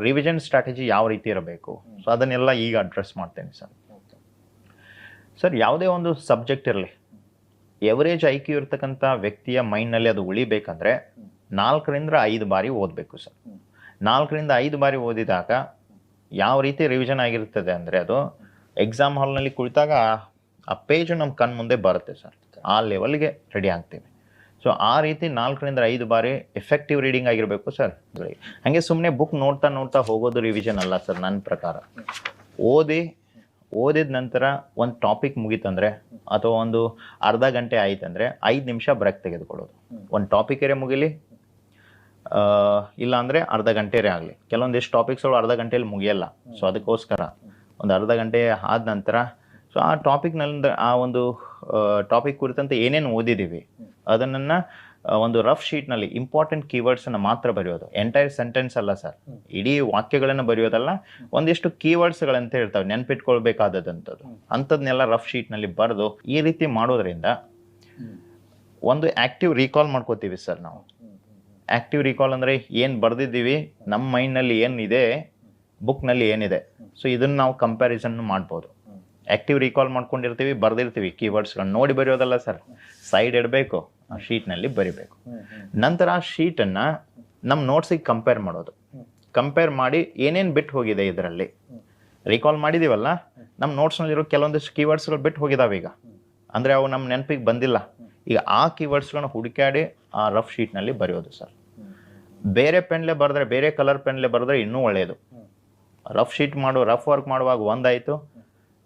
Revision strategy ಯಾವ ರೀತಿ ಇರಬೇಕು, ಸೊ ಅದನ್ನೆಲ್ಲ ಈಗ ಅಡ್ರೆಸ್ ಮಾಡ್ತೇನೆ ಸರ್. ಸರ್, ಯಾವುದೇ ಒಂದು ಸಬ್ಜೆಕ್ಟ್ ಇರಲಿ, ಎವರೇಜ್ ಐ ಕ್ಯೂ ಇರ್ತಕ್ಕಂಥ ವ್ಯಕ್ತಿಯ ಮೈಂಡ್ನಲ್ಲಿ ಅದು ಉಳಿಬೇಕಂದ್ರೆ 4ರಿಂದ 5 ಬಾರಿ ಓದಬೇಕು ಸರ್. 4ರಿಂದ 5 ಬಾರಿ ಓದಿದಾಗ ಯಾವ ರೀತಿ ರಿವಿಷನ್ ಆಗಿರ್ತದೆ ಅಂದರೆ, ಅದು ಎಕ್ಸಾಮ್ ಹಾಲ್ನಲ್ಲಿ ಕುಳಿತಾಗ ಆ ಪೇಜು ನಮ್ಮ ಕಣ್ಣು ಮುಂದೆ ಬರುತ್ತೆ ಸರ್. ಆ ಲೆವೆಲ್ಗೆ ರೆಡಿ ಆಗ್ತೀವಿ. ಸೊ ಆ ರೀತಿ 4ರಿಂದ 5 ಬಾರಿ ಎಫೆಕ್ಟಿವ್ ರೀಡಿಂಗ್ ಆಗಿರಬೇಕು ಸರ್. ಹಾಗೆ ಸುಮ್ಮನೆ ಬುಕ್ ನೋಡ್ತಾ ನೋಡ್ತಾ ಹೋಗೋದು ರಿವಿಷನ್ ಅಲ್ಲ ಸರ್. ನನ್ನ ಪ್ರಕಾರ ಓದಿದ ನಂತರ ಒಂದು ಟಾಪಿಕ್ ಮುಗೀತಂದರೆ ಅಥವಾ ಒಂದು ಅರ್ಧ ಗಂಟೆ ಆಯ್ತಂದರೆ 5 ನಿಮಿಷ ಬ್ರೇಕ್ ತೆಗೆದುಕೊಳ್ಳೋದು. ಒಂದು ಟಾಪಿಕರೇ ಮುಗಿಲಿ, ಇಲ್ಲ ಅಂದರೆ ಅರ್ಧ ಗಂಟೆರೇ ಆಗಲಿ. ಕೆಲವೊಂದಿಷ್ಟು ಟಾಪಿಕ್ಸ್ಗಳು ಅರ್ಧ ಗಂಟೆಯಲ್ಲಿ ಮುಗಿಯಲ್ಲ. ಸೊ ಅದಕ್ಕೋಸ್ಕರ ಒಂದು ಅರ್ಧ ಗಂಟೆ ಆದ ನಂತರ ಸೊ ಆ ಟಾಪಿಕ್ನಲ್ಲಿ ಆ ಒಂದು ಟಾಪಿಕ್ ಕುರಿತಂತೆ ಏನೇನು ಓದಿದ್ದೀವಿ ಅದನ್ನು ಒಂದು ರಫ್ ಶೀಟ್ನಲ್ಲಿ ಇಂಪಾರ್ಟೆಂಟ್ ಕೀವರ್ಡ್ಸನ್ನು ಮಾತ್ರ ಬರೆಯೋದು. ಎಂಟೈರ್ ಸೆಂಟೆನ್ಸ್ ಅಲ್ಲ ಸರ್, ಇಡೀ ವಾಕ್ಯಗಳನ್ನು ಬರೆಯೋದಲ್ಲ. ಒಂದಿಷ್ಟು ಕೀವರ್ಡ್ಸ್ಗಳಂತ ಇರ್ತವೆ ನೆನ್ಪಿಟ್ಕೊಳ್ಬೇಕಾದಂಥದ್ದು, ಅಂಥದ್ದನ್ನೆಲ್ಲ ರಫ್ ಶೀಟ್ನಲ್ಲಿ ಬರೆದು ಈ ರೀತಿ ಮಾಡೋದ್ರಿಂದ ಒಂದು ಆ್ಯಕ್ಟಿವ್ ರೀಕಾಲ್ ಮಾಡ್ಕೋತೀವಿ ಸರ್ ನಾವು. ಆ್ಯಕ್ಟಿವ್ ರೀಕಾಲ್ ಅಂದರೆ ಏನು ಬರೆದಿದ್ದೀವಿ, ನಮ್ಮ ಮೈಂಡ್ನಲ್ಲಿ ಏನಿದೆ, ಬುಕ್ನಲ್ಲಿ ಏನಿದೆ, ಸೊ ಇದನ್ನು ನಾವು ಕಂಪ್ಯಾರಿಸನ್ ಮಾಡ್ಬೋದು. ಆ್ಯಕ್ಟಿವ್ ರೀಕಾಲ್ ಮಾಡ್ಕೊಂಡಿರ್ತೀವಿ, ಬರೆದಿರ್ತೀವಿ, ಕೀವರ್ಡ್ಸ್ಗಳನ್ನ ನೋಡಿ ಬರೆಯೋದಲ್ಲ ಸರ್, ಸೈಡ್ ಇಡಬೇಕು, ಆ ಶೀಟ್ನಲ್ಲಿ ಬರಿಬೇಕು. ನಂತರ ಆ ಶೀಟನ್ನು ನಮ್ಮ ನೋಟ್ಸಿಗೆ ಕಂಪೇರ್ ಮಾಡೋದು. ಕಂಪೇರ್ ಮಾಡಿ ಏನೇನು ಬಿಟ್ಟು ಹೋಗಿದೆ ಇದರಲ್ಲಿ ರೀಕಾಲ್ ಮಾಡಿದ್ದೀವಲ್ಲ, ನಮ್ಮ ನೋಟ್ಸ್ನಲ್ಲಿರೋ ಕೆಲವೊಂದಿಷ್ಟು ಕೀವರ್ಡ್ಸ್ಗಳು ಬಿಟ್ಟು ಹೋಗಿದ್ದಾವೆ ಈಗ, ಅಂದರೆ ಅವು ನಮ್ಮ ನೆನಪಿಗೆ ಬಂದಿಲ್ಲ. ಈಗ ಆ ಕೀವರ್ಡ್ಸ್ಗಳನ್ನ ಹುಡುಕಾಡಿ ಆ ರಫ್ ಶೀಟ್ನಲ್ಲಿ ಬರೆಯೋದು ಸರ್. ಬೇರೆ ಪೆನ್ಲೆ ಬರೆದ್ರೆ, ಬೇರೆ ಕಲರ್ ಪೆನ್ಲೆ ಬರೆದ್ರೆ ಇನ್ನೂ ಒಳ್ಳೆಯದು. ರಫ್ ವರ್ಕ್ ಮಾಡುವಾಗ ಒಂದಾಯಿತು,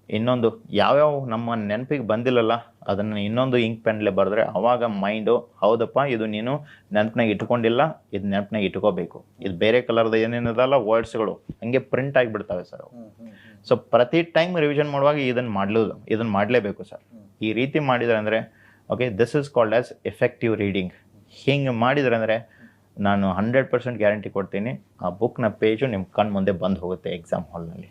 ಇನ್ನೊಂದು ಯಾವ್ಯಾವ ನಮ್ಮ ನೆನಪಿಗೆ ಬಂದಿಲ್ಲಲ್ಲ ಅದನ್ನು ಇನ್ನೊಂದು ಇಂಕ್ ಪೆನ್ಲೆ ಬರೆದ್ರೆ ಅವಾಗ ಮೈಂಡು ಹೌದಪ್ಪ ಇದು ನೀನು ನೆನಪಿನಾಗ ಇಟ್ಕೊಂಡಿಲ್ಲ, ಇದು ನೆನಪಿನಾಗ ಇಟ್ಕೋಬೇಕು, ಇದು ಬೇರೆ ಕಲರ್ದು ಏನೇನದಲ್ಲ ವರ್ಡ್ಸ್ಗಳು ಹಂಗೆ ಪ್ರಿಂಟ್ ಆಗಿಬಿಡ್ತವೆ ಸರ್ ಅವು. ಸೊ ಪ್ರತಿ ಟೈಮ್ ರಿವಿಷನ್ ಮಾಡುವಾಗ ಇದನ್ನು ಮಾಡಲೇಬೇಕು ಸರ್. ಈ ರೀತಿ ಮಾಡಿದ್ರೆ ಅಂದರೆ okay, this is called as effective reading. ಹಿಂಗೆ ಮಾಡಿದ್ರೆ ಅಂದರೆ ನಾನು 100% ಗ್ಯಾರಂಟಿ ಕೊಡ್ತೀನಿ, ಆ ಬುಕ್ನ ಪೇಜು ನಿಮ್ಮ ಕಣ್ಣು ಮುಂದೆ ಬಂದು ಹೋಗುತ್ತೆ ಎಕ್ಸಾಮ್ ಹಾಲ್ನಲ್ಲಿ.